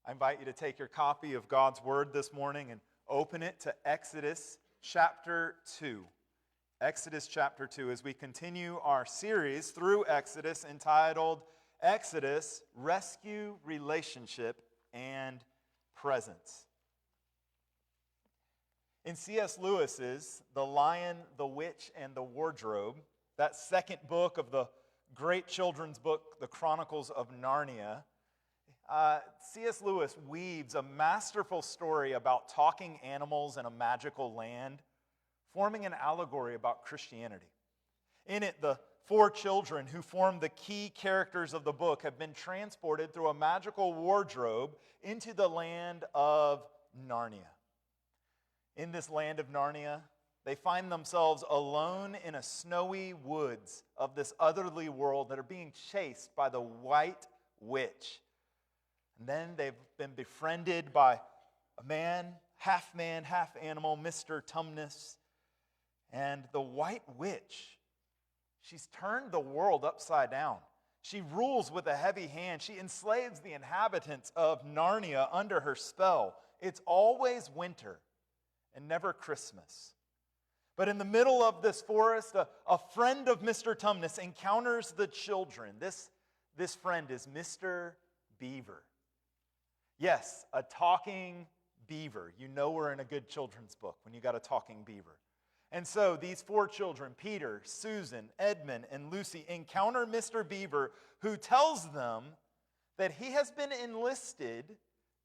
I invite you to take your copy of God's Word this morning and open it to Exodus chapter 2. Exodus chapter 2, as we continue our series through Exodus entitled Exodus, Rescue, Relationship, and Presence. In C.S. Lewis's The Lion, the Witch, and the Wardrobe, that second book of the great children's book, The Chronicles of Narnia, C.S. Lewis weaves a masterful story about talking animals in a magical land, forming an allegory about Christianity. In it, the four children who form the key characters of the book have been transported through a magical wardrobe into the land of Narnia. In this land of Narnia, they find themselves alone in a snowy woods of this otherly world that are being chased by the White Witch. And then they've been befriended by a man, half animal, Mr. Tumnus. And the White Witch, she's turned the world upside down. She rules with a heavy hand. She enslaves the inhabitants of Narnia under her spell. It's always winter and never Christmas. But in the middle of this forest, a friend of Mr. Tumnus encounters the children. This friend is Mr. Beaver. Yes, a talking beaver. You know we're in a good children's book when you got a talking beaver. And so these four children, Peter, Susan, Edmund, and Lucy, encounter Mr. Beaver, who tells them that he has been enlisted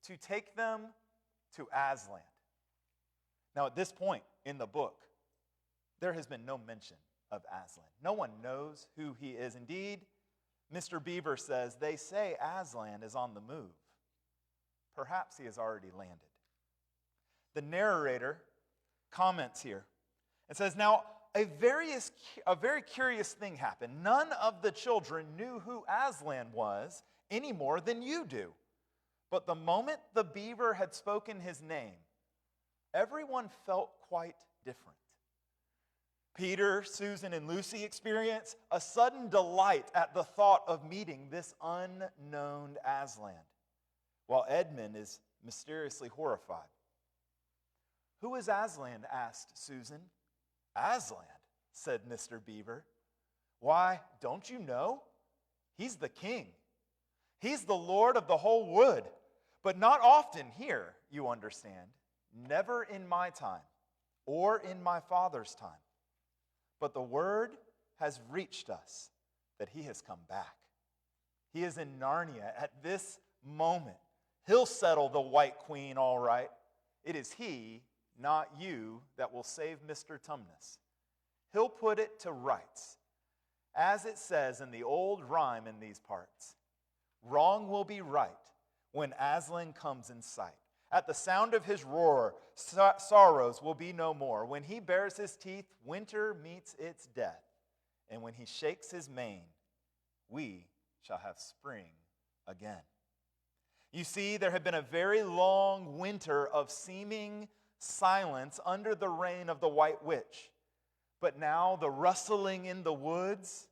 to take them to Aslan. Now, at this point in the book, there has been no mention of Aslan. No one knows who he is. Indeed, Mr. Beaver says, they say Aslan is on the move. Perhaps he has already landed. The narrator comments here and says, now, a very curious thing happened. None of the children knew who Aslan was any more than you do. But the moment the beaver had spoken his name, everyone felt quite different. Peter, Susan, and Lucy experience a sudden delight at the thought of meeting this unknown Aslan, while Edmund is mysteriously horrified. Who is Aslan? Asked Susan. Aslan, said Mr. Beaver. Why, don't you know? He's the king. He's the lord of the whole wood, but not often here, you understand. Never in my time or in my father's time. But the word has reached us that he has come back. He is in Narnia at this moment. He'll settle the White Queen all right. It is he, not you, that will save Mr. Tumnus. He'll put it to rights. As it says in the old rhyme in these parts, wrong will be right when Aslan comes in sight. At the sound of his roar, sorrows will be no more. When he bares his teeth, winter meets its death. And when he shakes his mane, we shall have spring again. You see, there had been a very long winter of seeming silence under the reign of the White Witch. But now the rustling in the woods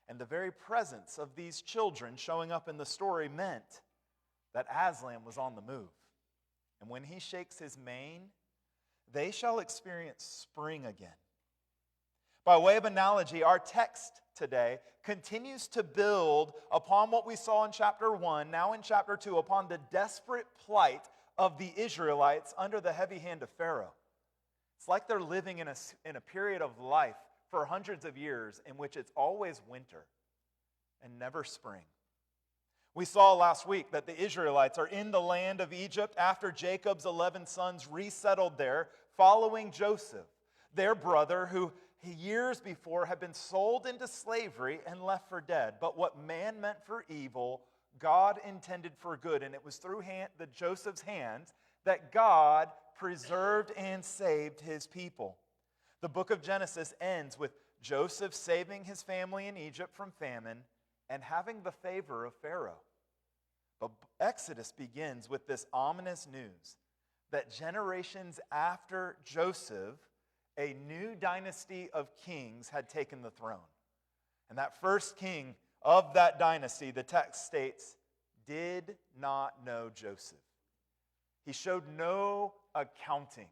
and the very presence of these children showing up in the story meant that Aslan was on the move. And when he shakes his mane, they shall experience spring again. By way of analogy, our text today continues to build upon what we saw in chapter 1, now in chapter 2, upon the desperate plight of the Israelites under the heavy hand of Pharaoh. It's like they're living in a period of life for hundreds of years in which it's always winter and never spring. We saw last week that the Israelites are in the land of Egypt after Jacob's 11 sons resettled there following Joseph, their brother who years before had been sold into slavery and left for dead. But what man meant for evil, God intended for good. And it was through Joseph's hands that God preserved and saved his people. The book of Genesis ends with Joseph saving his family in Egypt from famine and having the favor of Pharaoh. But Exodus begins with this ominous news that generations after Joseph, a new dynasty of kings had taken the throne. And that first king of that dynasty, the text states, did not know Joseph. He showed no accounting,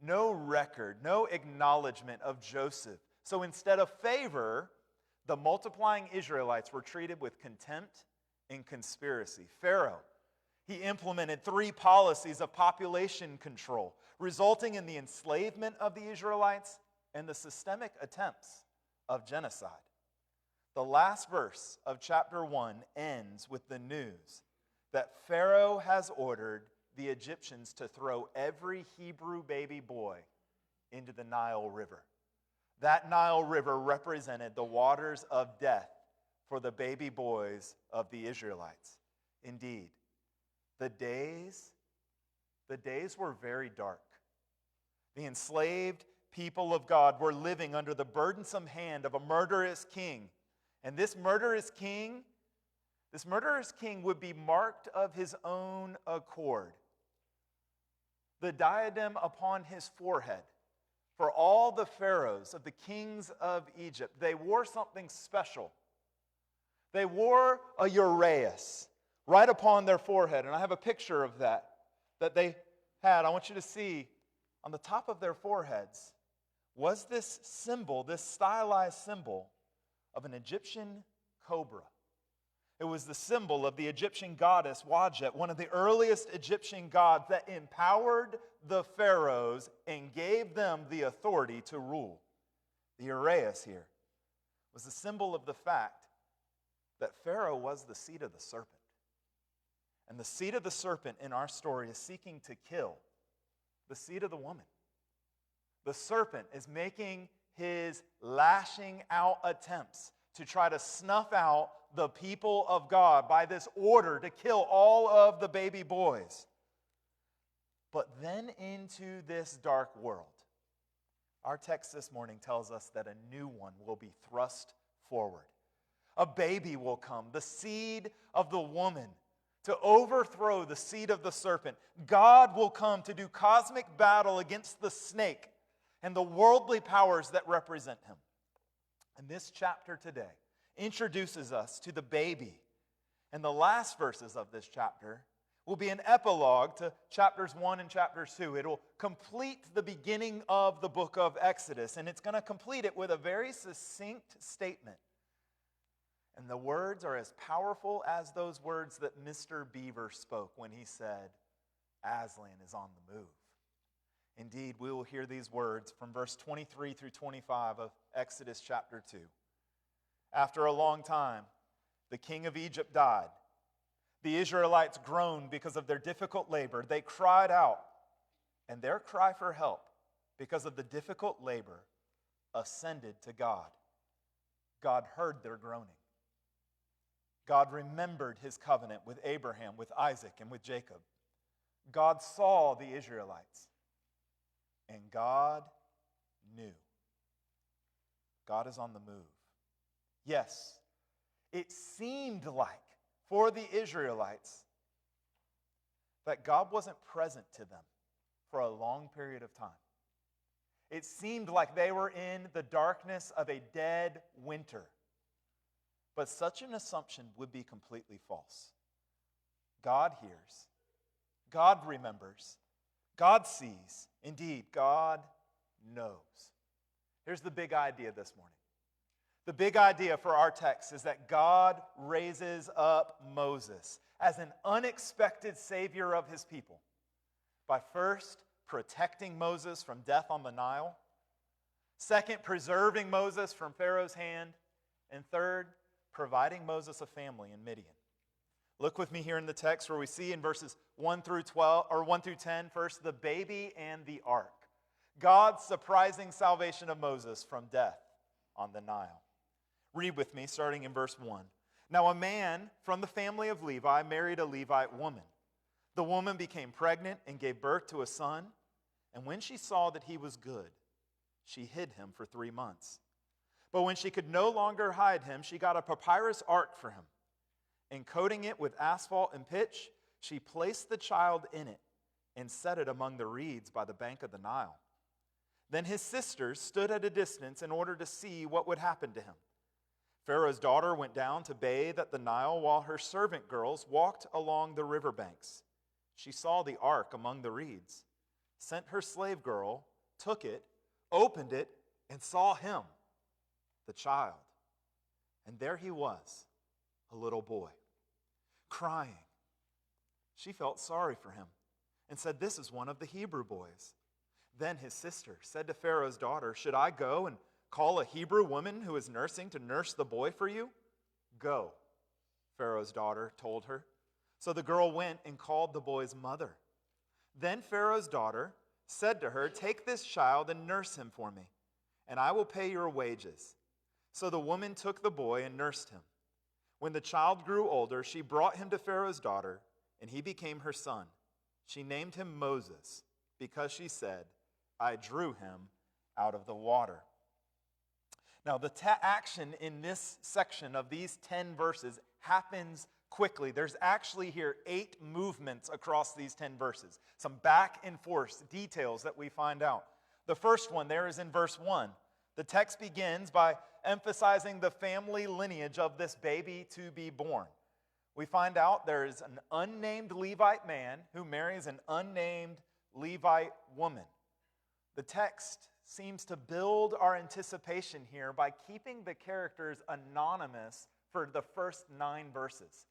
no record, no acknowledgement of Joseph. So instead of favor, the multiplying Israelites were treated with contempt and conspiracy. Pharaoh, he implemented 3 policies of population control, resulting in the enslavement of the Israelites and the systemic attempts of genocide. The last verse of chapter 1 ends with the news that Pharaoh has ordered the Egyptians to throw every Hebrew baby boy into the Nile River. That Nile River represented the waters of death for the baby boys of the Israelites. Indeed, the days were very dark. The enslaved people of God were living under the burdensome hand of a murderous king. And this murderous king would be marked of his own accord. The diadem upon his forehead, for all the pharaohs of the kings of Egypt, they wore something special. They wore a uraeus right upon their forehead. And I have a picture of that they had. I want you to see on the top of their foreheads was this symbol, this stylized symbol of an Egyptian cobra. It was the symbol of the Egyptian goddess Wadjet, one of the earliest Egyptian gods that empowered the pharaohs and gave them the authority to rule. The uraeus here was the symbol of the fact that Pharaoh was the seed of the serpent. And the seed of the serpent in our story is seeking to kill the seed of the woman. The serpent is making his lashing out attempts to try to snuff out the people of God by this order to kill all of the baby boys. But then into this dark world, our text this morning tells us that a new one will be thrust forward. A baby will come, the seed of the woman, to overthrow the seed of the serpent. God will come to do cosmic battle against the snake and the worldly powers that represent him. And this chapter today introduces us to the baby. And the last verses of this chapter will be an epilogue to chapters 1 and chapters 2. It will complete the beginning of the book of Exodus, and it's going to complete it with a very succinct statement. And the words are as powerful as those words that Mr. Beaver spoke when he said, Aslan is on the move. Indeed, we will hear these words from verse 23 through 25 of Exodus chapter 2. After a long time, the king of Egypt died. The Israelites groaned because of their difficult labor. They cried out, and their cry for help because of the difficult labor ascended to God. God heard their groaning. God remembered his covenant with Abraham, with Isaac, and with Jacob. God saw the Israelites, and God knew. God is on the move. Yes, it seemed like for the Israelites that God wasn't present to them for a long period of time. It seemed like they were in the darkness of a dead winter. But such an assumption would be completely false. God hears. God remembers. God sees. Indeed, God knows. Here's the big idea this morning. The big idea for our text is that God raises up Moses as an unexpected savior of his people by first protecting Moses from death on the Nile, second, preserving Moses from Pharaoh's hand, and third, providing Moses a family in Midian. Look with me here in the text where we see in verses 1 through 10, first, the baby and the ark. God's surprising salvation of Moses from death on the Nile. Read with me, starting in verse 1. Now a man from the family of Levi married a Levite woman. The woman became pregnant and gave birth to a son, and when she saw that he was good, she hid him for 3 months. But when she could no longer hide him, she got a papyrus ark for him. And coating it with asphalt and pitch, she placed the child in it and set it among the reeds by the bank of the Nile. Then his sisters stood at a distance in order to see what would happen to him. Pharaoh's daughter went down to bathe at the Nile while her servant girls walked along the riverbanks. She saw the ark among the reeds, sent her slave girl, took it, opened it, and saw him, the child. And there he was, a little boy, crying. She felt sorry for him and said, "This is one of the Hebrew boys." Then his sister said to Pharaoh's daughter, "Should I go and call a Hebrew woman who is nursing to nurse the boy for you?" "Go," Pharaoh's daughter told her. So the girl went and called the boy's mother. Then Pharaoh's daughter said to her, "Take this child and nurse him for me, and I will pay your wages." So the woman took the boy and nursed him. When the child grew older, she brought him to Pharaoh's daughter, and he became her son. She named him Moses, because she said, "I drew him out of the water." Now, the action in this section of these 10 verses happens quickly. There's actually here 8 movements across these 10 verses. Some back and forth details that we find out. The first one there is in verse 1. The text begins by emphasizing the family lineage of this baby to be born. We find out there is an unnamed Levite man who marries an unnamed Levite woman. The text seems to build our anticipation here by keeping the characters anonymous for the first 9 verses.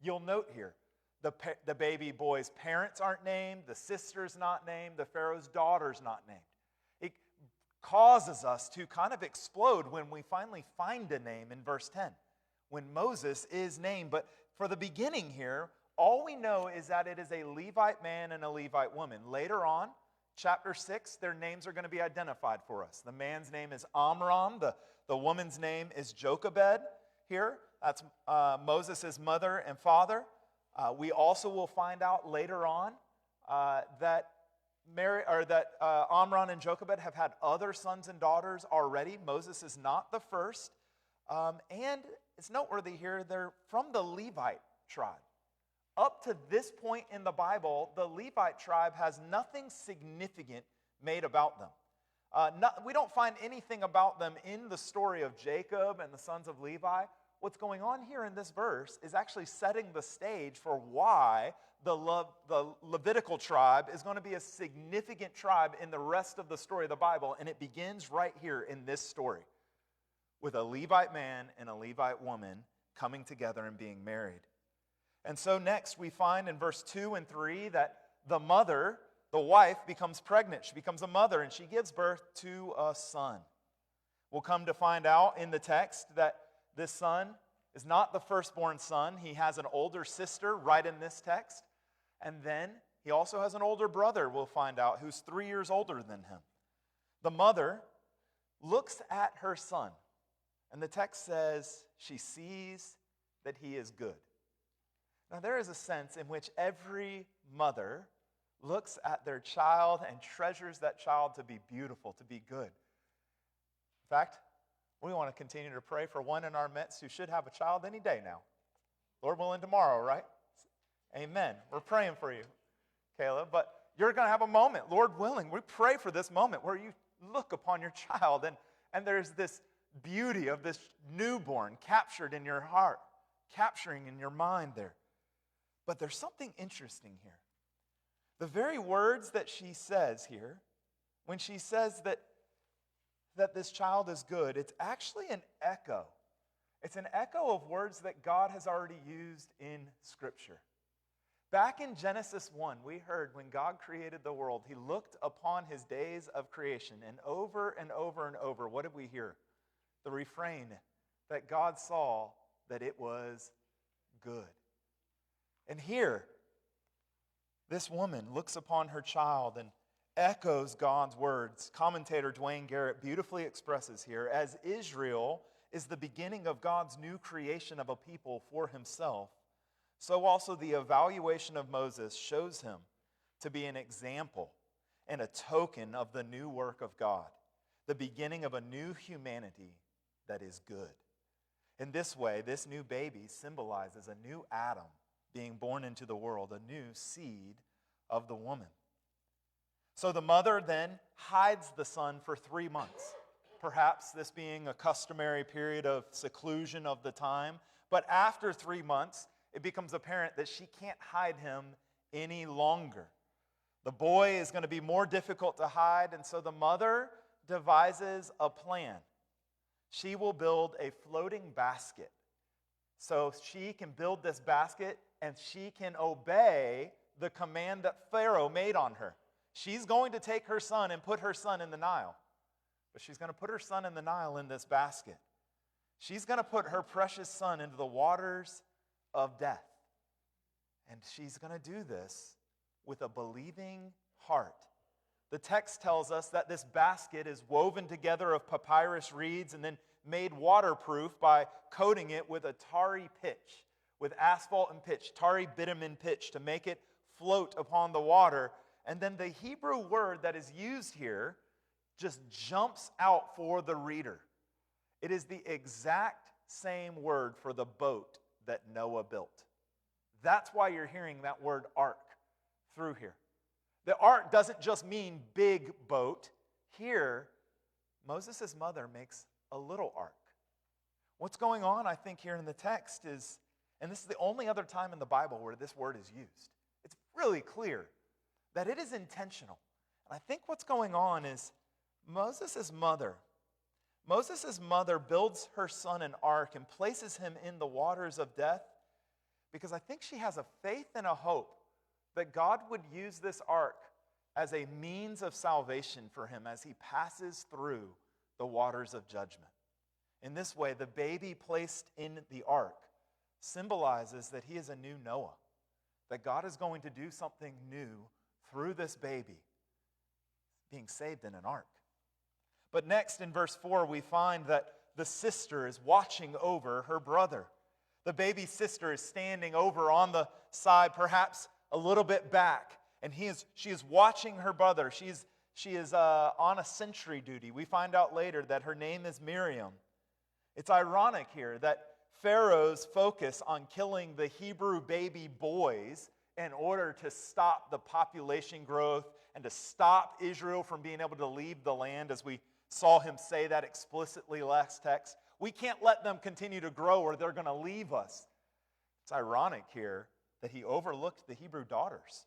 You'll note here, the baby boy's parents aren't named, the sister's not named, the Pharaoh's daughter's not named. It causes us to kind of explode when we finally find a name in verse 10, when Moses is named. But for the beginning here, all we know is that it is a Levite man and a Levite woman. Later on, chapter 6, their names are going to be identified for us. The man's name is Amram. The woman's name is Jochebed here. That's Moses' mother and father. We also will find out later on that Amram and Jochebed have had other sons and daughters already. Moses is not the first. And it's noteworthy here, they're from the Levite tribe. Up to this point in the Bible, the Levite tribe has nothing significant made about them. We don't find anything about them in the story of Jacob and the sons of Levi. What's going on here in this verse is actually setting the stage for why the Levitical tribe is going to be a significant tribe in the rest of the story of the Bible, and it begins right here in this story with a Levite man and a Levite woman coming together and being married. And so next we find in verse 2 and 3 that the mother, the wife, becomes pregnant. She becomes a mother and she gives birth to a son. We'll come to find out in the text that this son is not the firstborn son. He has an older sister right in this text. And then he also has an older brother, we'll find out, who's 3 years older than him. The mother looks at her son, and the text says she sees that he is good. Now, there is a sense in which every mother looks at their child and treasures that child to be beautiful, to be good. In fact, we want to continue to pray for one in our midst who should have a child any day now. Lord willing, tomorrow, right? Amen. We're praying for you, Caleb. But you're going to have a moment, Lord willing. We pray for this moment where you look upon your child and there's this beauty of this newborn captured in your heart, capturing in your mind there. But there's something interesting here. The very words that she says here, when she says that this child is good, it's actually an echo. It's an echo of words that God has already used in Scripture. Back in Genesis 1, we heard when God created the world, he looked upon his days of creation, and over and over and over, what did we hear? The refrain that God saw that it was good. And here, this woman looks upon her child and echoes God's words. Commentator Dwayne Garrett beautifully expresses here, as Israel is the beginning of God's new creation of a people for himself, so also the evaluation of Moses shows him to be an example and a token of the new work of God, the beginning of a new humanity that is good. In this way, this new baby symbolizes a new Adam being born into the world, a new seed of the woman. So the mother then hides the son for 3 months. perhaps this being a customary period of seclusion of the time. But after 3 months, it becomes apparent that she can't hide him any longer. The boy is going to be more difficult to hide, and so the mother devises a plan. She will build a floating basket. So she can build this basket and she can obey the command that Pharaoh made on her. She's going to take her son and put her son in the Nile. But she's going to put her son in the Nile in this basket. She's going to put her precious son into the waters of death. And she's going to do this with a believing heart. The text tells us that this basket is woven together of papyrus reeds and then made waterproof by coating it with a tarry pitch, with asphalt and pitch, tarry bitumen pitch, to make it float upon the water. And then the Hebrew word that is used here just jumps out for the reader. It is the exact same word for the boat that Noah built. That's why you're hearing that word ark through here. The ark doesn't just mean big boat. Here, Moses' mother makes a little ark. What's going on, I think, here in the text is, and this is the only other time in the Bible where this word is used, it's really clear that it is intentional. And I think what's going on is Moses' mother builds her son an ark and places him in the waters of death because I think she has a faith and a hope that God would use this ark as a means of salvation for him as he passes through the waters of judgment. In this way, the baby placed in the ark symbolizes that he is a new Noah, that God is going to do something new through this baby being saved in an ark. But next in verse 4, we find that the sister is watching over her brother. The baby's sister is standing over on the side, perhaps a little bit back, and she is watching her brother. She is on a sentry duty. We find out later that her name is Miriam. It's ironic here that Pharaoh's focus on killing the Hebrew baby boys in order to stop the population growth and to stop Israel from being able to leave the land, as we saw him say that explicitly last text. We can't let them continue to grow or they're going to leave us. It's ironic here that he overlooked the Hebrew daughters.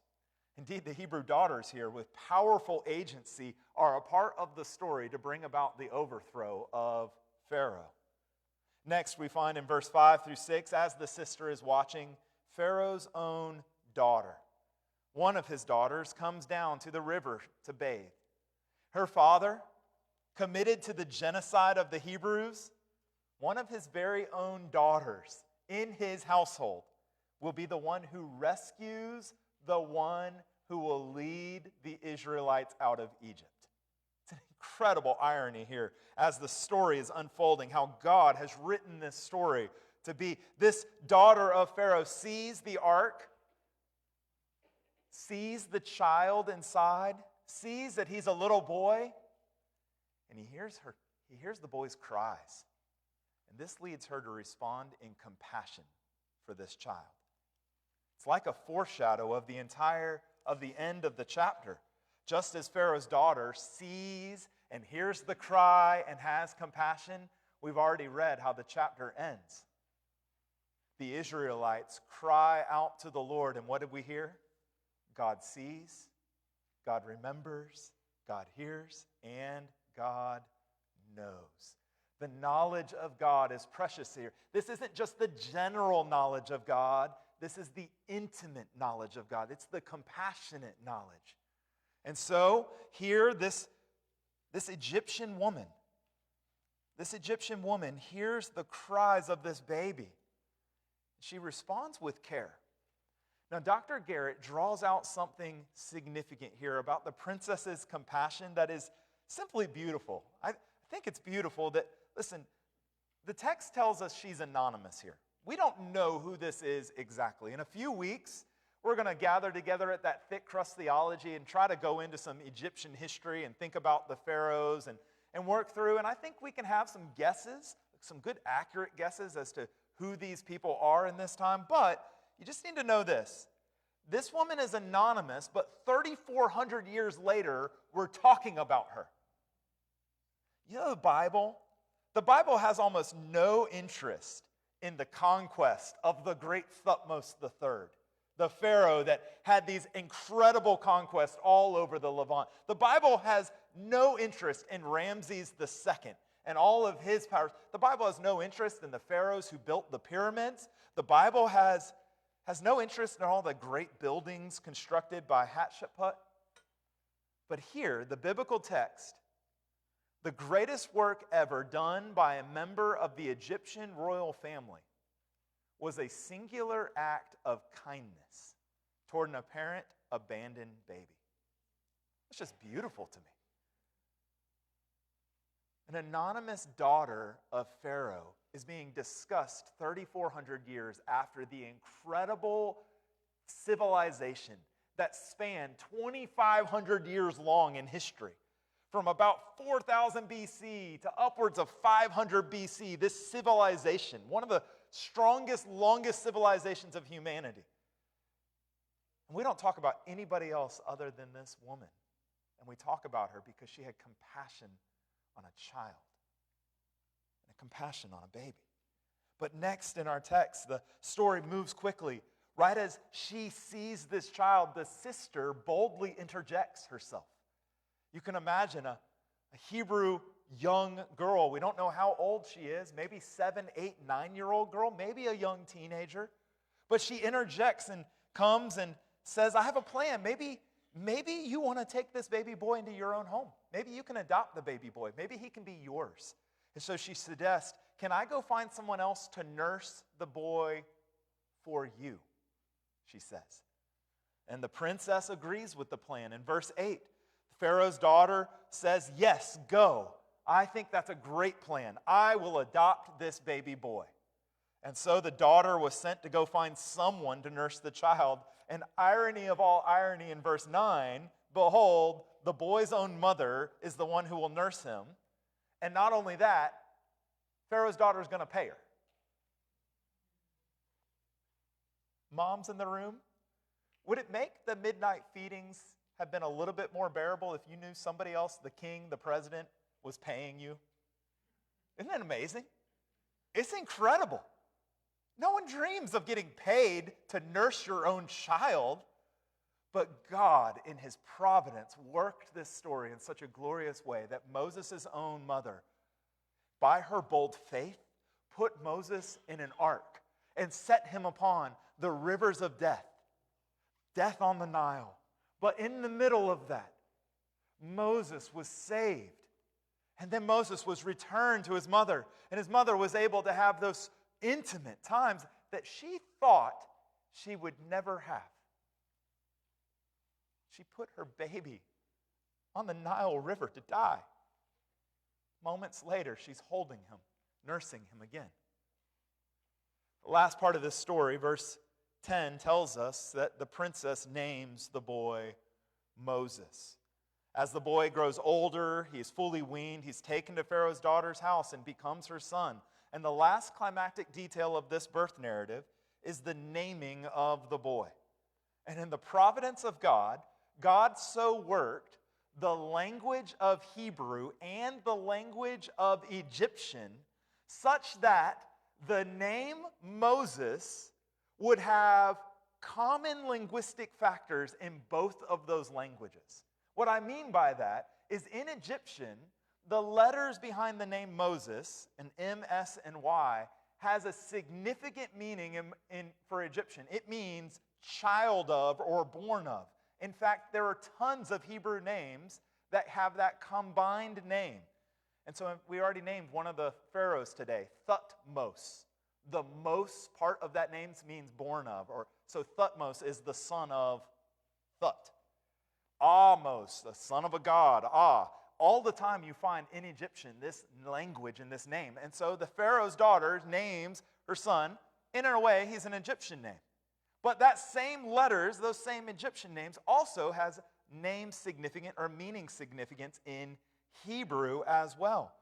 Indeed, the Hebrew daughters here with powerful agency are a part of the story to bring about the overthrow of Pharaoh. Next, we find in verse 5 through 6, as the sister is watching, Pharaoh's own daughter, one of his daughters, comes down to the river to bathe. Her father, committed to the genocide of the Hebrews, one of his very own daughters in his household will be the one who rescues the one who will lead the Israelites out of Egypt. It's an incredible irony here as the story is unfolding, how God has written this story to be this daughter of Pharaoh sees the ark, sees the child inside, sees that he's a little boy, and he hears the boy's cries. And this leads her to respond in compassion for this child. It's like a foreshadow of the end of the chapter. Just as Pharaoh's daughter sees and hears the cry and has compassion, we've already read how the chapter ends. The Israelites cry out to the Lord, and what did we hear? God sees, God remembers, God hears, and God knows. The knowledge of God is precious here. This isn't just the general knowledge of God. This is the intimate knowledge of God. It's the compassionate knowledge. And so here, this Egyptian woman hears the cries of this baby. She responds with care. Now, Dr. Garrett draws out something significant here about the princess's compassion that is simply beautiful. I think it's beautiful that, listen, the text tells us she's anonymous here. We don't know who this is exactly. In a few weeks, we're going to gather together at that Thick Crust Theology and try to go into some Egyptian history and think about the pharaohs and work through. And I think we can have some guesses, some good accurate guesses as to who these people are in this time. But you just need to know this. This woman is anonymous, but 3,400 years later, we're talking about her. You know the Bible has almost no interest in the conquest of the great Thutmose III, the Pharaoh that had these incredible conquests all over the Levant. The Bible has no interest in Ramses II and all of his powers. The Bible has no interest in the pharaohs who built the pyramids. The Bible has no interest in all the great buildings constructed by Hatshepsut. But here, the biblical text, the greatest work ever done by a member of the Egyptian royal family, was a singular act of kindness toward an apparent abandoned baby. It's just beautiful to me. An anonymous daughter of Pharaoh is being discussed 3,400 years after the incredible civilization that spanned 2,500 years long in history. From about 4,000 BC to upwards of 500 BC, this civilization, one of the strongest, longest civilizations of humanity. And we don't talk about anybody else other than this woman. And we talk about her because she had compassion on a child and compassion on a baby. But next in our text, the story moves quickly. Right as she sees this child, the sister boldly interjects herself. You can imagine a Hebrew young girl. We don't know how old she is, maybe 7, 8, 9-year-old girl, maybe a young teenager. But she interjects and comes and says, I have a plan. Maybe you want to take this baby boy into your own home. Maybe you can adopt the baby boy. Maybe he can be yours. And so she suggests, can I go find someone else to nurse the boy for you? She says. And the princess agrees with the plan. In verse 8, Pharaoh's daughter says, yes, go. I think that's a great plan. I will adopt this baby boy. And so the daughter was sent to go find someone to nurse the child. And irony of all irony, in verse 9, behold, the boy's own mother is the one who will nurse him. And not only that, Pharaoh's daughter is going to pay her. Moms in the room, would it make the midnight feedings have been a little bit more bearable if you knew somebody else, the king, the president, was paying you? Isn't that amazing? It's incredible. No one dreams of getting paid to nurse your own child, but God, in his providence, worked this story in such a glorious way that Moses' own mother, by her bold faith, put Moses in an ark and set him upon the rivers of death, death on the Nile. But in the middle of that, Moses was saved. And then Moses was returned to his mother, and his mother was able to have those intimate times that she thought she would never have. She put her baby on the Nile River to die. Moments later, she's holding him, nursing him again. The last part of this story, verse 10, tells us that the princess names the boy Moses. As the boy grows older, he is fully weaned, he's taken to Pharaoh's daughter's house and becomes her son. And the last climactic detail of this birth narrative is the naming of the boy. And in the providence of God, God so worked the language of Hebrew and the language of Egyptian such that the name Moses would have common linguistic factors in both of those languages. What I mean by that is in Egyptian, the letters behind the name Moses, an M, S, and Y, has a significant meaning for Egyptian. It means child of or born of. In fact, there are tons of Hebrew names that have that combined name. And so we already named one of the pharaohs today, Thutmose. The most part of that name means born of. So Thutmose is the son of Thut. Ahmose, the son of a god. All the time you find in Egyptian this language and this name. And so the Pharaoh's daughter names her son, and in a way, he's an Egyptian name. But that same letters, those same Egyptian names, also has name significant or meaning significance in Hebrew as well.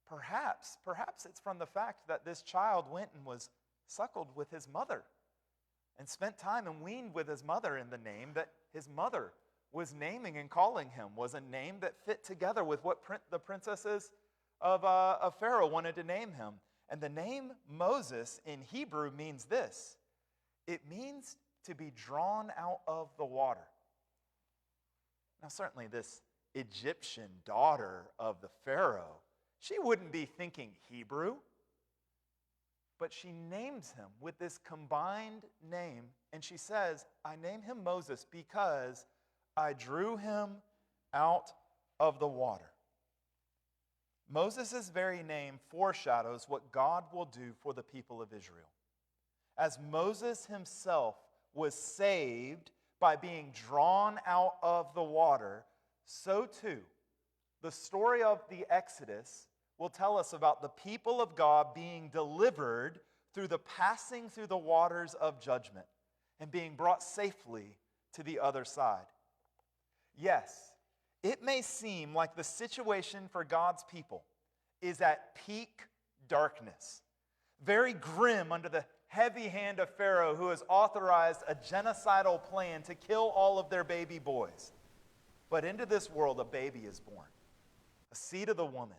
Perhaps it's from the fact that this child went and was suckled with his mother and spent time and weaned with his mother, in the name that his mother was naming and calling him was a name that fit together with what the princess's of Pharaoh wanted to name him. And the name Moses in Hebrew means this. It means to be drawn out of the water. Now, certainly this Egyptian daughter of the Pharaoh, she wouldn't be thinking Hebrew, but she names him with this combined name, and she says, I name him Moses because I drew him out of the water. Moses' very name foreshadows what God will do for the people of Israel. As Moses himself was saved by being drawn out of the water, so too, the story of the Exodus will tell us about the people of God being delivered through the passing through the waters of judgment and being brought safely to the other side. Yes, it may seem like the situation for God's people is at peak darkness, very grim under the heavy hand of Pharaoh, who has authorized a genocidal plan to kill all of their baby boys. But into this world, a baby is born, a seed of the woman.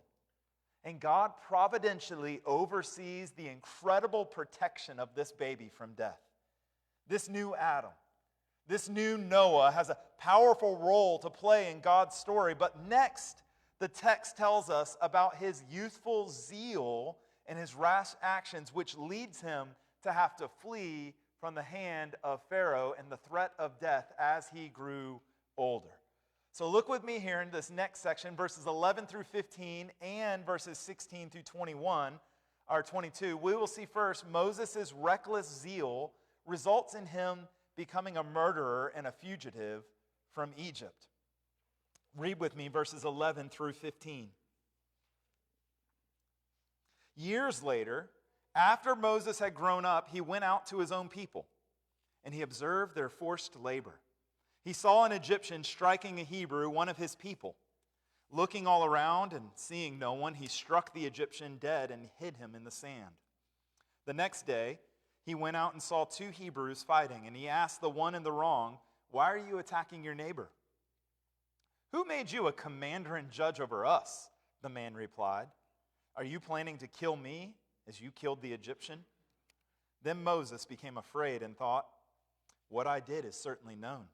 And God providentially oversees the incredible protection of this baby from death. This new Adam, this new Noah has a powerful role to play in God's story. But next, the text tells us about his youthful zeal and his rash actions, which leads him to have to flee from the hand of Pharaoh and the threat of death as he grew older. So look with me here in this next section, verses 11 through 15 and verses 16 through 21, or 22. We will see first Moses' reckless zeal results in him becoming a murderer and a fugitive from Egypt. Read with me verses 11 through 15. Years later, after Moses had grown up, he went out to his own people, and he observed their forced labor. He saw an Egyptian striking a Hebrew, one of his people. Looking all around and seeing no one, he struck the Egyptian dead and hid him in the sand. The next day, he went out and saw two Hebrews fighting, and he asked the one in the wrong, "Why are you attacking your neighbor?" "Who made you a commander and judge over us?" the man replied. "Are you planning to kill me as you killed the Egyptian?" Then Moses became afraid and thought, "What I did is certainly known."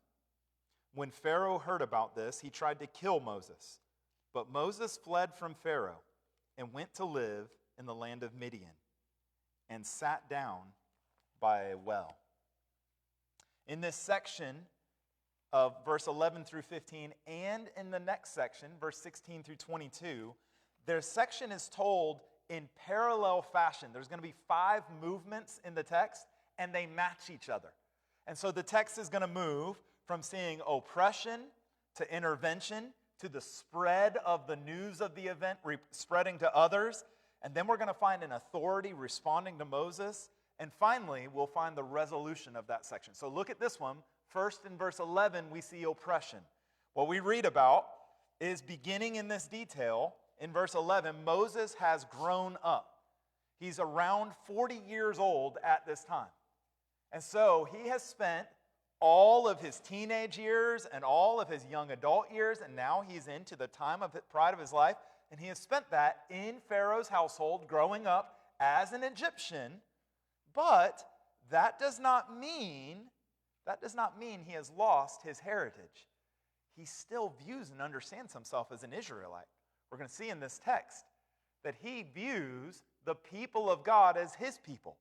When Pharaoh heard about this, he tried to kill Moses. But Moses fled from Pharaoh and went to live in the land of Midian and sat down by a well. In this section of verse 11 through 15 and in the next section, verse 16 through 22, their section is told in parallel fashion. There's going to be 5 movements in the text, and they match each other. And so the text is going to move from seeing oppression to intervention to the spread of the news of the event spreading to others. And then we're going to find an authority responding to Moses. And finally, we'll find the resolution of that section. So look at this one. First, in verse 11, we see oppression. What we read about is beginning in this detail. In verse 11, Moses has grown up. He's around 40 years old at this time. And so he has spent all of his teenage years and all of his young adult years, and now he's into the time of pride of his life, and he has spent that in Pharaoh's household growing up as an Egyptian. But that does not mean he has lost his heritage. He still views and understands himself as an Israelite. We're going to see in this text that he views the people of God as his people,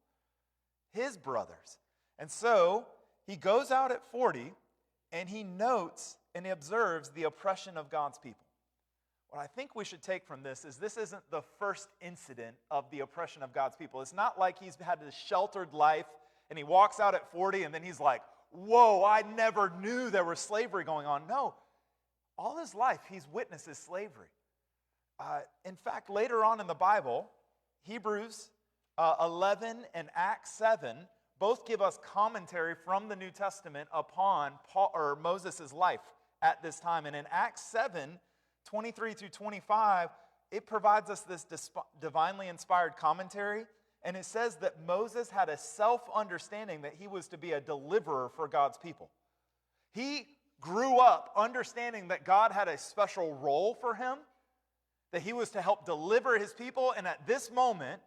his brothers. And so he goes out at 40 and he notes and he observes the oppression of God's people. What I think we should take from this isn't the first incident of the oppression of God's people. It's not like he's had this sheltered life and he walks out at 40 and then he's like, "Whoa, I never knew there was slavery going on." No, all his life he's witnessed his slavery. In fact, later on in the Bible, Hebrews 11 and Acts 7 both give us commentary from the New Testament upon Moses' life at this time. And in Acts 7, 23 through 25, it provides us this divinely inspired commentary. And it says that Moses had a self-understanding that he was to be a deliverer for God's people. He grew up understanding that God had a special role for him. that he was to help deliver his people. And at this moment,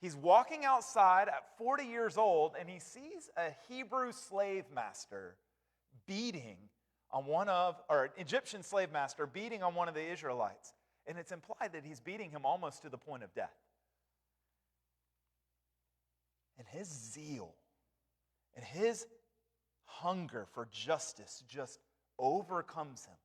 he's walking outside at 40 years old, and he sees a Hebrew slave master beating on an Egyptian slave master beating on one of the Israelites. And it's implied that he's beating him almost to the point of death. And his zeal and his hunger for justice just overcomes him.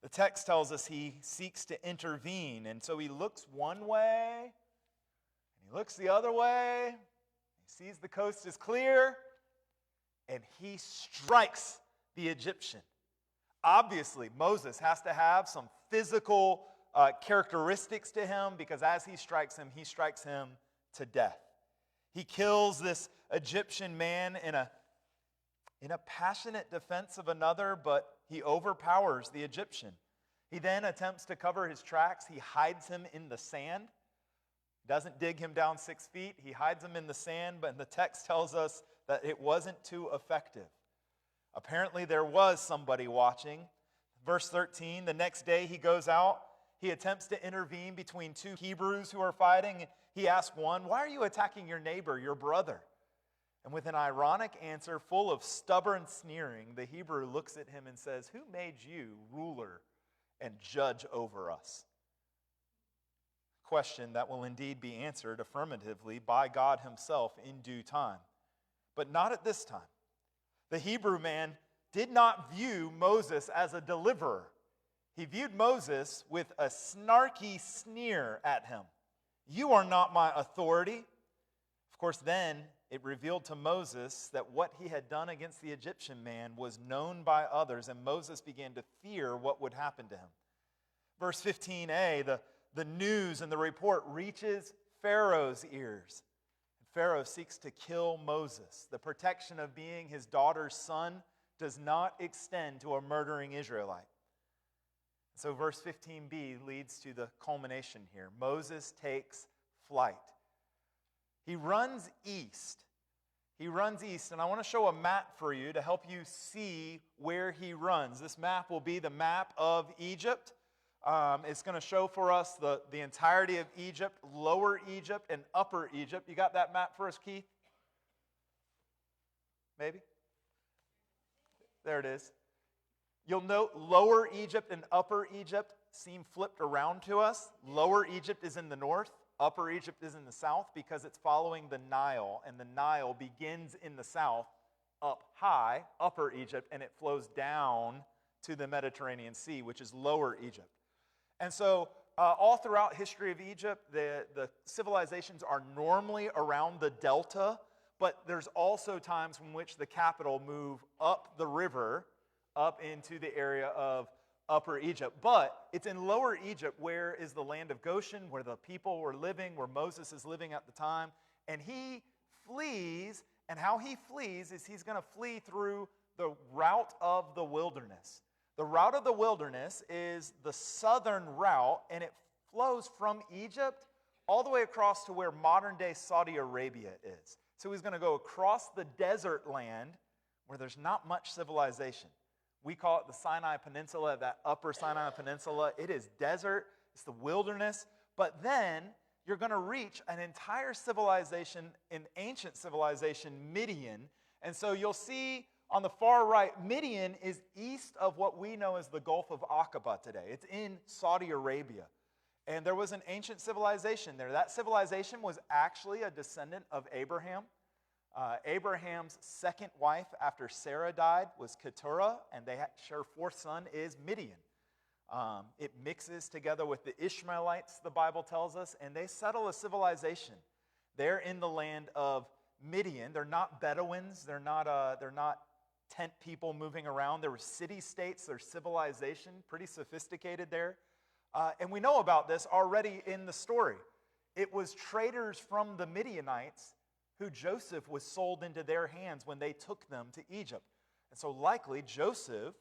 The text tells us he seeks to intervene, and so he looks one way, and he looks the other way, he sees the coast is clear, and he strikes the Egyptian. Obviously, Moses has to have some physical characteristics to him, because as he strikes him to death. He kills this Egyptian man in a passionate defense of another, but he overpowers the Egyptian. He then attempts to cover his tracks. He hides him in the sand. Doesn't dig him down 6 feet. He hides him in the sand, but the text tells us that it wasn't too effective. Apparently there was somebody watching. Verse 13, the next day he goes out. He attempts to intervene between two Hebrews who are fighting. He asks one, "Why are you attacking your neighbor, your brother?" And with an ironic answer full of stubborn sneering, the Hebrew looks at him and says, "Who made you ruler and judge over us?" Question that will indeed be answered affirmatively by God himself in due time. But not at this time. The Hebrew man did not view Moses as a deliverer. He viewed Moses with a snarky sneer at him. "You are not my authority." Of course, then it revealed to Moses that what he had done against the Egyptian man was known by others, and Moses began to fear what would happen to him. Verse 15a, the news and the report reaches Pharaoh's ears. Pharaoh seeks to kill Moses. The protection of being his daughter's son does not extend to a murdering Israelite. So verse 15b leads to the culmination here. Moses takes flight. He runs east. And I want to show a map for you to help you see where he runs. This map will be the map of Egypt. It's going to show for us the entirety of Egypt, Lower Egypt and Upper Egypt. You got that map for us, Keith? Maybe? There it is. You'll note Lower Egypt and Upper Egypt seem flipped around to us. Lower Egypt is in the north. Upper Egypt is in the south because it's following the Nile. And the Nile begins in the south, up high, Upper Egypt, and it flows down to the Mediterranean Sea, which is Lower Egypt. And so all throughout history of Egypt, the civilizations are normally around the delta, but there's also times in which the capital move up the river, up into the area of Upper Egypt. But it's in Lower Egypt where is the land of Goshen, where the people were living, where Moses is living at the time. And he flees, and how he flees is he's going to flee through the route of the wilderness. The route of the wilderness is the southern route, and it flows from Egypt all the way across to where modern-day Saudi Arabia is. So he's going to go across the desert land where there's not much civilization. We call it the Sinai Peninsula, that upper Sinai Peninsula. It is desert, it's the wilderness. But then you're going to reach an entire civilization, an ancient civilization, Midian. And so you'll see on the far right, Midian is east of what we know as the Gulf of Aqaba today. It's in Saudi Arabia. And there was an ancient civilization there. That civilization was actually a descendant of Abraham. Abraham's second wife after Sarah died was Keturah, and their fourth son is Midian. It mixes together with the Ishmaelites, the Bible tells us, and they settle a civilization. They're in the land of Midian. They're not Bedouins. They're not tent people moving around. There were city-states. There's civilization, pretty sophisticated there. And we know about this already in the story. It was traders from the Midianites who Joseph was sold into their hands when they took them to Egypt. And so likely Joseph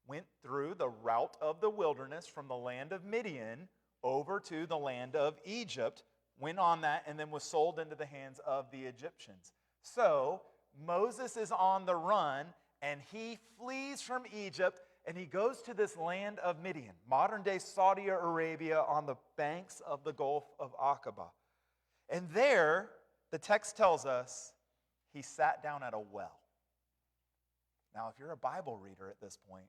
went through the route of the wilderness from the land of Midian over to the land of Egypt, went on that, and then was sold into the hands of the Egyptians. So Moses is on the run, and he flees from Egypt, And he goes to this land of Midian, modern-day Saudi Arabia, on the banks of the Gulf of Aqaba. And there, the text tells us, he sat down at a well. Now, if you're a Bible reader at this point,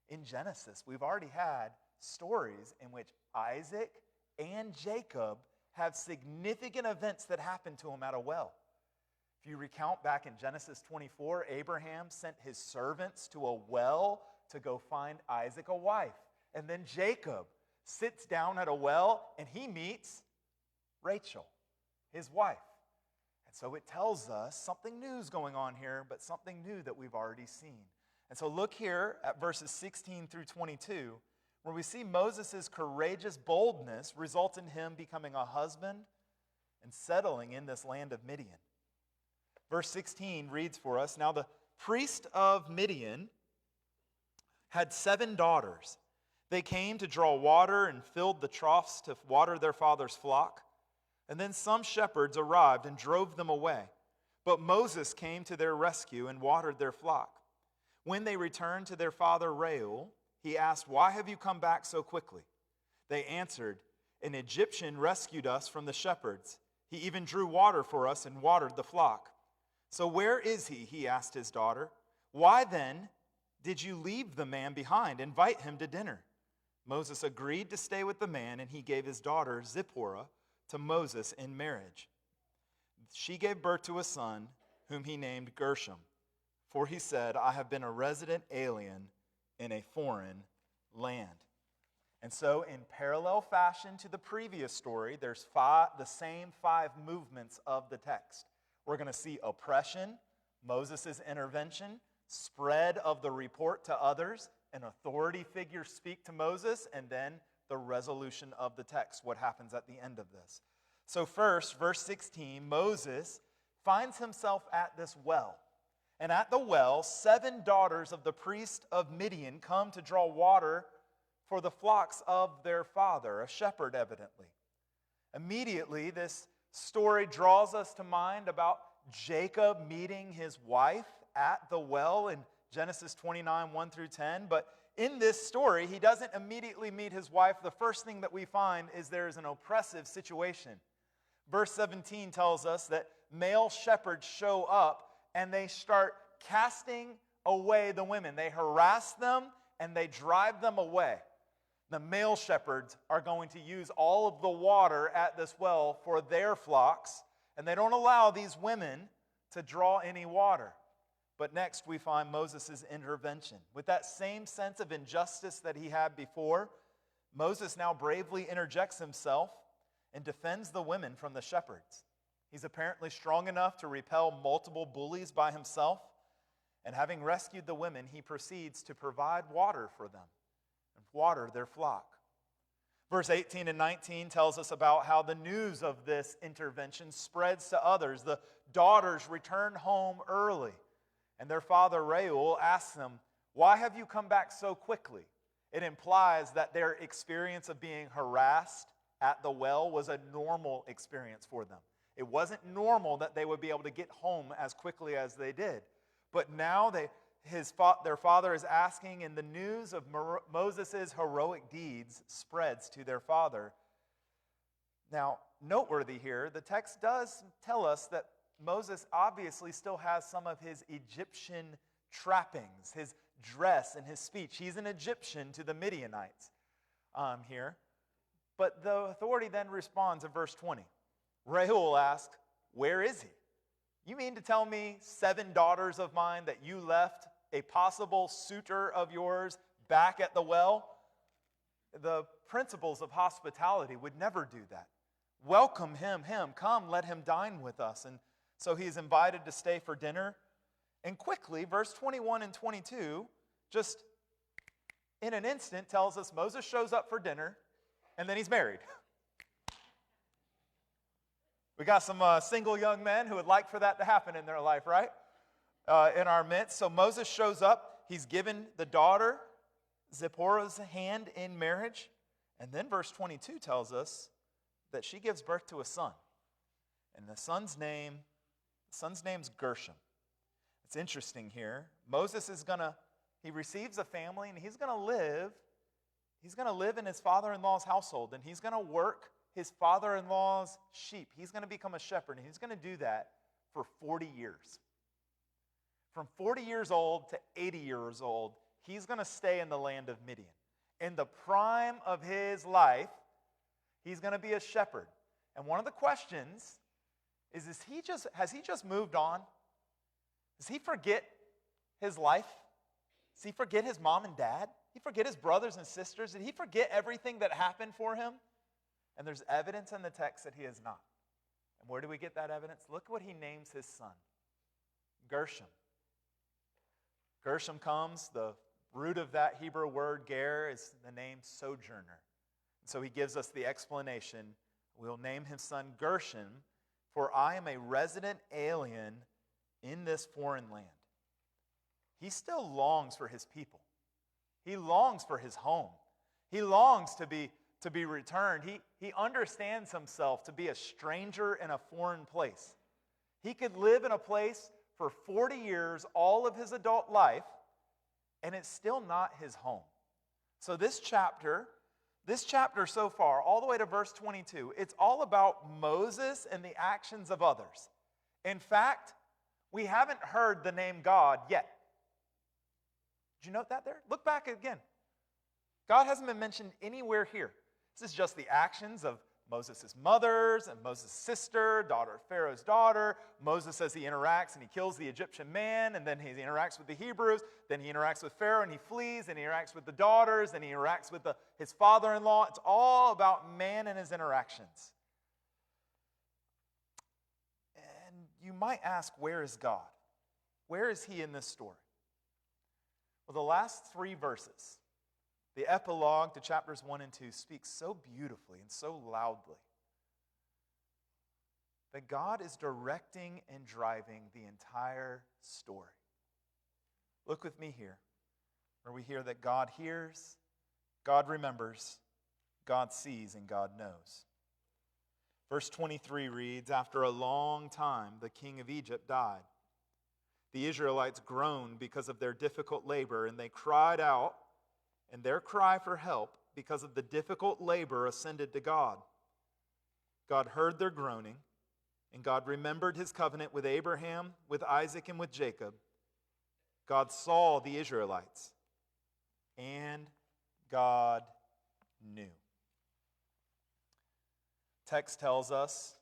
in Genesis, we've already had stories in which Isaac and Jacob have significant events that happen to them at a well. If you recount back in Genesis 24, Abraham sent his servants to a well to go find Isaac a wife. And then Jacob sits down at a well and he meets Rachel, his wife. And so it tells us something new is going on here, but something new that we've already seen. And so look here at verses 16 through 22, where we see Moses' courageous boldness result in him becoming a husband and settling in this land of Midian. Verse 16 reads for us, "Now the priest of Midian had 7 daughters. They came to draw water and filled the troughs to water their father's flock. And then some shepherds arrived and drove them away. But Moses came to their rescue and watered their flock. When they returned to their father Reuel, he asked, 'Why have you come back so quickly?' They answered, 'An Egyptian rescued us from the shepherds. He even drew water for us and watered the flock.' 'So where is he?' he asked his daughter. 'Why then did you leave the man behind? Invite him to dinner.' Moses agreed to stay with the man, and he gave his daughter Zipporah to Moses in marriage. She gave birth to a son, whom he named Gershom. For he said, 'I have been a resident alien in a foreign land.'" And so, in parallel fashion to the previous story, there's the same 5 movements of the text. We're going to see oppression, Moses' intervention, spread of the report to others, an authority figure speak to Moses, and then the resolution of the text, what happens at the end of this. So first, verse 16, Moses finds himself at this well. And at the well, 7 daughters of the priest of Midian come to draw water for the flocks of their father, a shepherd evidently. Immediately, this story draws us to mind about Jacob meeting his wife at the well in Genesis 29, 1 through 10. But in this story, he doesn't immediately meet his wife. The first thing that we find is there is an oppressive situation. Verse 17 tells us that male shepherds show up and they start casting away the women. They harass them and they drive them away. The male shepherds are going to use all of the water at this well for their flocks, and they don't allow these women to draw any water. But next we find Moses' intervention. With that same sense of injustice that he had before, Moses now bravely interjects himself and defends the women from the shepherds. He's apparently strong enough to repel multiple bullies by himself, and having rescued the women, he proceeds to provide water for them and water their flock. Verse 18 and 19 tells us about how the news of this intervention spreads to others. The daughters return home early, and their father Reuel asks them, "Why have you come back so quickly?" It implies that their experience of being harassed at the well was a normal experience for them. It wasn't normal that they would be able to get home as quickly as they did. But now their father is asking, and the news of Moses' heroic deeds spreads to their father. Now, noteworthy here, the text does tell us that Moses obviously still has some of his Egyptian trappings, his dress and his speech. He's an Egyptian to the Midianites here. But the authority then responds in verse 20. Reuel asks, "Where is he?" You mean to tell me 7 daughters of mine that you left a possible suitor of yours back at the well? The principles of hospitality would never do that. Welcome him, come, let him dine with us. And so he is invited to stay for dinner. And quickly, verse 21 and 22, just in an instant, tells us Moses shows up for dinner, and then he's married. We got some single young men who would like for that to happen in their life, right? In our midst. So Moses shows up. He's given the daughter Zipporah's hand in marriage. And then verse 22 tells us that she gives birth to a son. And the son's name's Gershom. It's interesting here. Moses is going to He receives a family, and he's going to live in his father-in-law's household, and he's going to work his father-in-law's sheep. He's going to become a shepherd, and he's going to do that for 40 years. From 40 years old to 80 years old, he's going to stay in the land of Midian. In the prime of his life, he's going to be a shepherd. And one of the questions is has he just moved on? Does he forget his life? Does he forget his mom and dad? Did he forget his brothers and sisters? Did he forget everything that happened for him? And there's evidence in the text that he has not. And where do we get that evidence? Look what he names his son. Gershom. Gershom comes, the root of that Hebrew word, ger, is the name sojourner. And so he gives us the explanation. We'll name his son Gershom, for I am a resident alien in this foreign land. He still longs for his people. He longs for his home. He longs to be returned. He understands himself to be a stranger in a foreign place. He could live in a place for 40 years, all of his adult life, and it's still not his home. So this chapter so far, all the way to verse 22, it's all about Moses and the actions of others. In fact, we haven't heard the name God yet. Did you note that there? Look back again. God hasn't been mentioned anywhere here. This is just the actions of Moses' mothers and Moses' sister, daughter of Pharaoh's daughter. Moses, as he interacts and he kills the Egyptian man, and then he interacts with the Hebrews, then he interacts with Pharaoh and he flees, and he interacts with the daughters, and he interacts with his father-in-law. It's all about man and his interactions. And you might ask, where is God? Where is he in this story? Well, the last 3 verses, the epilogue to chapters 1 and 2, speaks so beautifully and so loudly that God is directing and driving the entire story. Look with me here, where we hear that God hears, God remembers, God sees, and God knows. Verse 23 reads, after a long time, the king of Egypt died. The Israelites groaned because of their difficult labor, and they cried out, and their cry for help because of the difficult labor ascended to God. God heard their groaning, and God remembered his covenant with Abraham, with Isaac, and with Jacob. God saw the Israelites, and God knew. Text tells us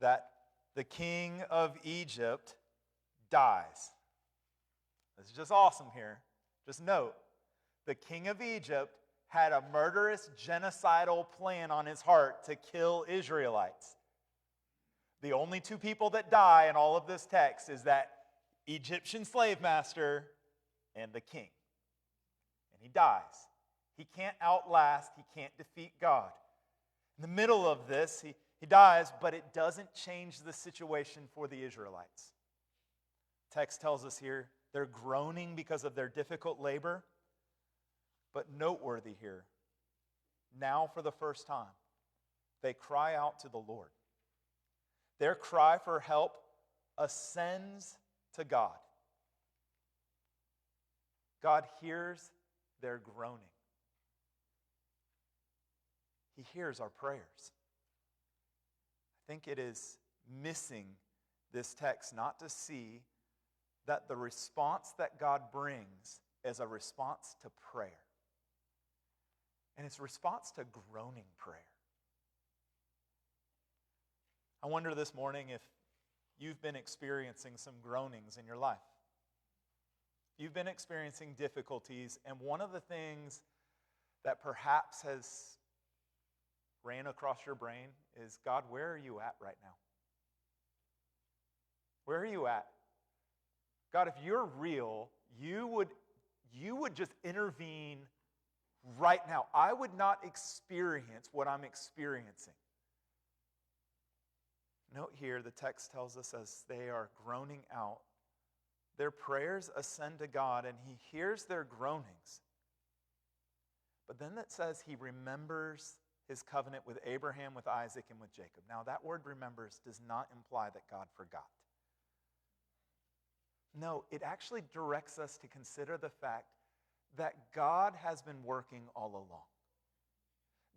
that the king of Egypt dies. This is just awesome here. Just note, the king of Egypt had a murderous genocidal plan on his heart to kill Israelites. The only 2 people that die in all of this text is that Egyptian slave master and the king. And he dies. He can't outlast, he can't defeat God. In the middle of this, he dies, but it doesn't change the situation for the Israelites. Text tells us here they're groaning because of their difficult labor. But noteworthy here, now for the first time, they cry out to the Lord. Their cry for help ascends to God. God hears their groaning. He hears our prayers. I think it is missing this text not to see that the response that God brings is a response to prayer. And it's a response to groaning prayer. I wonder this morning if you've been experiencing some groanings in your life. You've been experiencing difficulties, and one of the things that perhaps has ran across your brain is, God, where are you at right now? Where are you at? God, if you're real, you would just intervene right now. I would not experience what I'm experiencing. Note here, the text tells us as they are groaning out, their prayers ascend to God, and he hears their groanings. But then it says he remembers his covenant with Abraham, with Isaac, and with Jacob. Now, that word remembers does not imply that God forgot. No, it actually directs us to consider the fact that God has been working all along.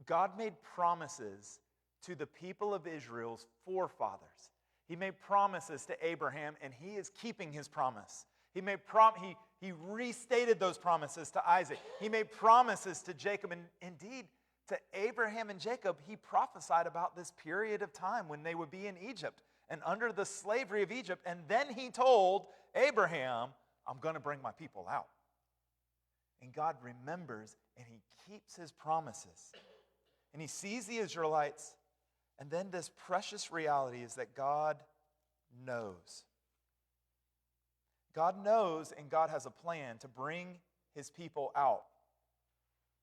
God made promises to the people of Israel's forefathers. He made promises to Abraham, and he is keeping his promise. He restated those promises to Isaac. He made promises to Jacob, and indeed, to Abraham and Jacob, he prophesied about this period of time when they would be in Egypt and under the slavery of Egypt. And then he told Abraham, I'm going to bring my people out. And God remembers, and he keeps his promises. And he sees the Israelites, and then this precious reality is that God knows. God knows, and God has a plan to bring his people out.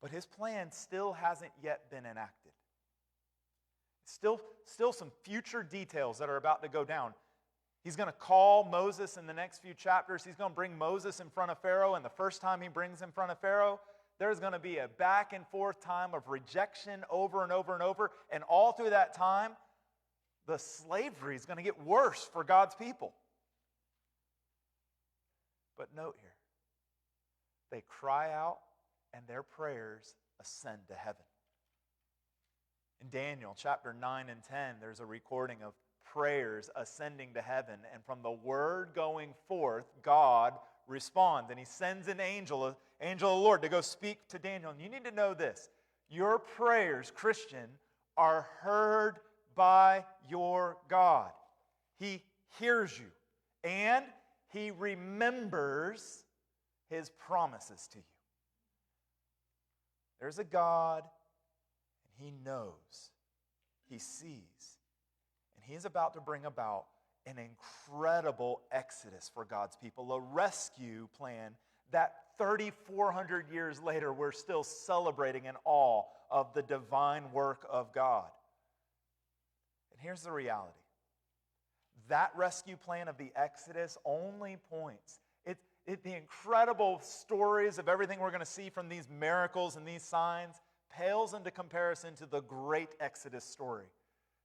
But his plan still hasn't yet been enacted. Still some future details that are about to go down. He's going to call Moses in the next few chapters. He's going to bring Moses in front of Pharaoh, and the first time he brings him in front of Pharaoh, there's going to be a back and forth time of rejection over and over and over. And all through that time, the slavery is going to get worse for God's people. But note here, they cry out and their prayers ascend to heaven. In Daniel chapter 9 and 10, there's a recording of prayers ascending to heaven. And from the word going forth, God responds. And he sends an angel of the Lord, to go speak to Daniel. And you need to know this. Your prayers, Christian, are heard by your God. He hears you. And he remembers his promises to you. There's a God, and he knows, he sees, and he is about to bring about an incredible exodus for God's people, a rescue plan that 3,400 years later we're still celebrating in awe of the divine work of God. And here's the reality. That rescue plan of the Exodus only points. The incredible stories of everything we're going to see from these miracles and these signs pales into comparison to the great Exodus story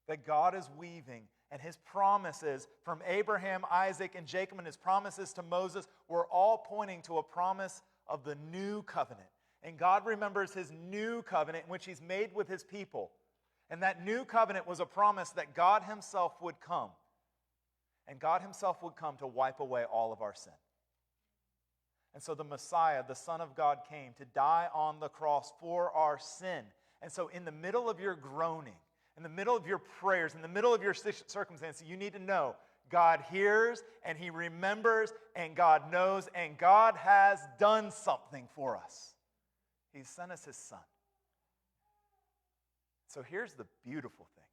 that God is weaving, and his promises from Abraham, Isaac, and Jacob, and his promises to Moses were all pointing to a promise of the new covenant. And God remembers his new covenant in which he's made with his people. And that new covenant was a promise that God himself would come. And God himself would come to wipe away all of our sin. And so the Messiah, the Son of God, came to die on the cross for our sin. And so in the middle of your groaning, in the middle of your prayers, in the middle of your circumstances, you need to know God hears and he remembers and God knows and God has done something for us. He sent us his Son. So here's the beautiful thing.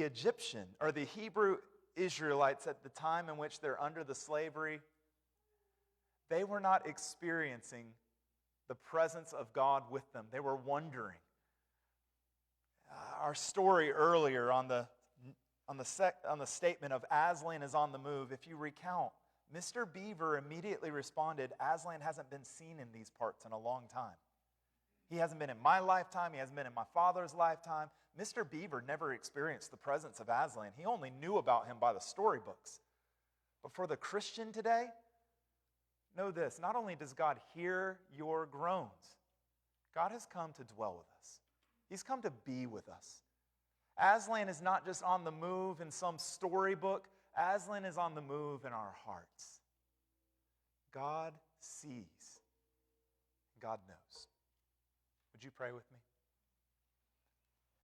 The Egyptian, or the Hebrew Israelites at the time in which they're under the slavery, they were not experiencing the presence of God with them. They were wondering. Our story earlier on the statement of Aslan is on the move, if you recount, Mr. Beaver immediately responded, Aslan hasn't been seen in these parts in a long time. He hasn't been in my lifetime. He hasn't been in my father's lifetime. Mr. Beaver never experienced the presence of Aslan. He only knew about him by the storybooks. But for the Christian today, know this. Not only does God hear your groans, God has come to dwell with us. He's come to be with us. Aslan is not just on the move in some storybook. Aslan is on the move in our hearts. God sees. God knows. Would you pray with me?